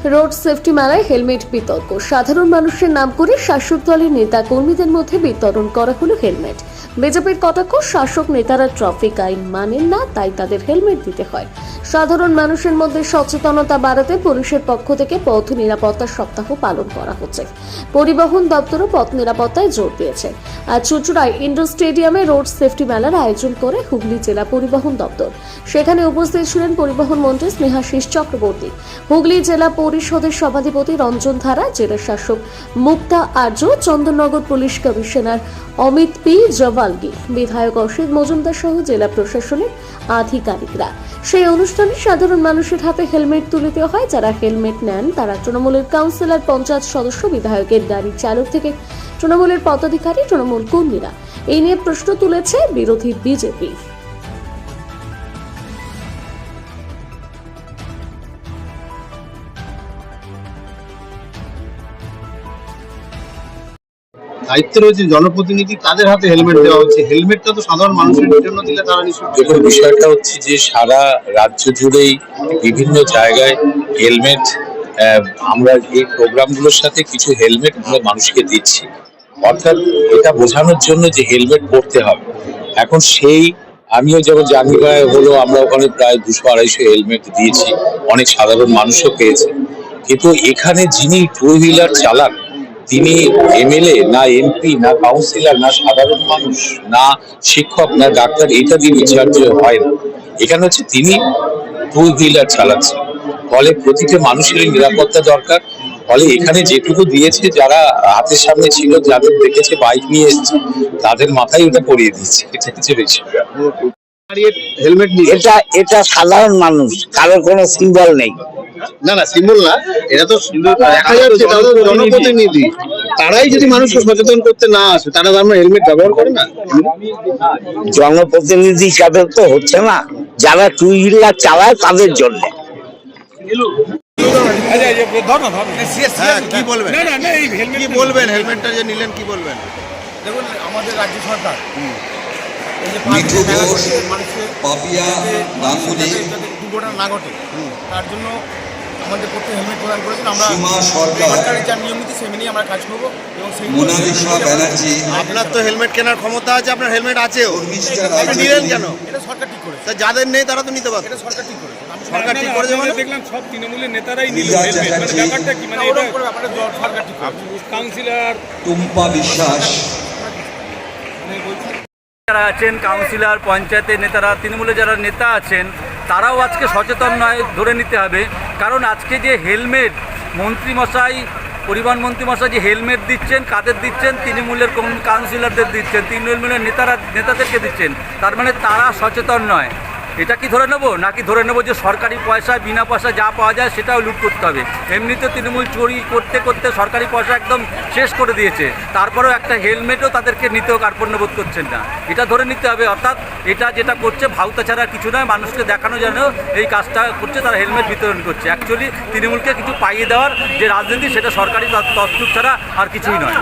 Road safety মেলায় helmet বিতর্ক। সাধারণ মানুষের নাম করে শাসক দলের নেতা কর্মীদের মধ্যে বিতরণ করা হলো হেলমেট। বিজেপির কটাক্ষ, শাসক নেতারা ট্রাফিক আইন মানেন না, তাই তাদের হেলমেট দিতে হয়। সাধারণ মানুষের মধ্যে সচেতনতা বাড়াতে পুলিশের পক্ষ থেকে পথ নিরাপত্তা সপ্তাহ পালন করা হচ্ছে। পরিবহন দপ্তরও পথ নিরাপত্তায় জোর দিয়েছে। আজ চুঁচুড়ায় ইন্ডোর স্টেডিয়ামে রোড সেফটি মেলার আয়োজন করে হুগলি জেলা পরিবহন দপ্তর। সেখানে উপস্থিত ছিলেন পরিবহন মন্ত্রী স্নেহাশিস চক্রবর্তী, হুগলি জেলা পরিষদের সভাধিপতি রঞ্জন ধারা, জেলা শাসক Mukta Arya, Chandannagar police commissioner Amit P Jawalgi, বিধায়ক অসিত মজুমদার সহ জেলা প্রশাসনের আধিকারিকরা। সেই অনুষ্ঠানে সাধারণ মানুষের হাতে হেলমেট তুলে দেওয়া হয়। যারা হেলমেট নেন তারা তৃণমূলের কাউন্সিলর, পঞ্চায়েত সদস্য, বিধায়কের গাড়ি চালক থেকে তৃণমূলের পদাধিকারী, তৃণমূল কর্মীরা। এই নিয়ে প্রশ্ন তুলেছে বিরোধী বিজেপি। দায়িত্ব রয়েছে জনপ্রতিনিধি, তাদের হাতে হেলমেট দেওয়া হচ্ছে। হেলমেটটা তো সাধারণ মানুষের জন্য দিলে তারা নিশ্চয়ই। দেখুন, বিষয়টা হচ্ছে যে সারা রাজ্য জুড়েই বিভিন্ন জায়গায় হেলমেট, আমরা এই প্রোগ্রামগুলোর সাথে কিছু হেলমেট আমরা মানুষকে দিচ্ছি, অর্থাৎ এটা বোঝানোর জন্য যে হেলমেট পরতে হবে। এখন সেই আমিও যেমন জাঙ্গিপাড়ায় হলো, আমরা ওখানে প্রায় 200-250 হেলমেট দিয়েছি, অনেক সাধারণ মানুষও পেয়েছে। কিন্তু এখানে যিনি টু হুইলার চালান তিনি এমএলএ না, এমপি না, কাউন্সিলর না, সাধারণ মানুষ না, শিক্ষক না, ডাক্তার, এটা দিয়ে বিচার্য হয় না। এখানে হচ্ছে তিনি টু হুইলার চালাচ্ছেন, ফলে প্রতিটা মানুষের নিরাপত্তা দরকার। ফলে এখানে যেটুকু দিয়েছে, যারা হাতের সামনে ছিল, যাদের দেখেছে বাইক নিয়ে এসেছে, তাদের মাথায় ওটা পরিয়ে দিচ্ছে। এটা হচ্ছে বেশি হেলমেট নিয়ে এটা সাধারণ মানুষ, কারোর কোনো সিম্বল নেই। না সিম্বল না, এটা তো দেখা যাচ্ছে তাদের জনপ্রতিনিধি। তারাই যদি মানুষকে সচেতন করতে না আসে, তারা আমরা হেলমেট ব্যবহার করে না। জনপ্রতিনিধি হিসাবে তো হচ্ছে না, যারা টু হুইলার চালায় তাদের জন্য। কি বলবেন, কি বলবেন হেলমেটটা যে নিলেন, কি বলবেন? দেখুন, আমাদের রাজ্য সরকার দুর্ঘটনা না ঘটে তার জন্য আমাদের প্রত্যেক হেলমেট প্রদান করেছেন। আমরা সরকারের যা নিয়ম নীতি সেই মেনেই আমরা কাজ করবো এবং সেই আপনার তো হেলমেট কেনার ক্ষমতা আছে, আপনার হেলমেট আছেও, আপনি নিলেন কেন? এটা সরকার ঠিক করেছে। যাদের নেই তারা তো নিতে পারবে। এটা সরকার ঠিক করেছে। সরকার ঠিক করেছে মানে দেখলাম সব তৃণমূলের নেতারাই নিল হেলমেট, মানে ব্যাপারটা কি? মানে এটা ব্যাপারটা সরকার ঠিক করেছে। কাউন্সিলর টুম্পা বিশ্বাস, যারা আছেন কাউন্সিলর, পঞ্চায়েতের নেতারা, তৃণমূলে যারা নেতা আছেন, তারাও আজকে সচেতন নয় ধরে নিতে হবে। কারণ আজকে যে হেলমেট মন্ত্রীমশাই, পরিবহন মন্ত্রীমশাই যে হেলমেট দিচ্ছেন, কাদের দিচ্ছেন? তৃণমূলের কাউন্সিলরদের দিচ্ছেন, তৃণমূলের নেতাদেরকে দিচ্ছেন। তার মানে তারা সচেতন নয়। এটা কি ধরে নেবো, নাকি ধরে নেবো যে সরকারি পয়সায় বিনা পয়সা যা পাওয়া যায় সেটাও লুট করতে হবে? এমনিতে তৃণমূল চুরি করতে করতে সরকারি পয়সা একদম শেষ করে দিয়েছে, তারপরেও একটা হেলমেটও তাদেরকে নিতেও কার্পণ্যবোধ করছেন না। এটা ধরে নিতে হবে। অর্থাৎ এটা যেটা করছে ভাউতা ছাড়া কিছু নয়, মানুষকে দেখানো যেন এই কাজটা করছে, তারা হেলমেট বিতরণ করছে। অ্যাকচুয়ালি তৃণমূলকে কিছু পাইয়ে দেওয়ার যে রাজনীতি, সেটা সরকারি তস্তুর ছাড়া আর কিছুই নয়।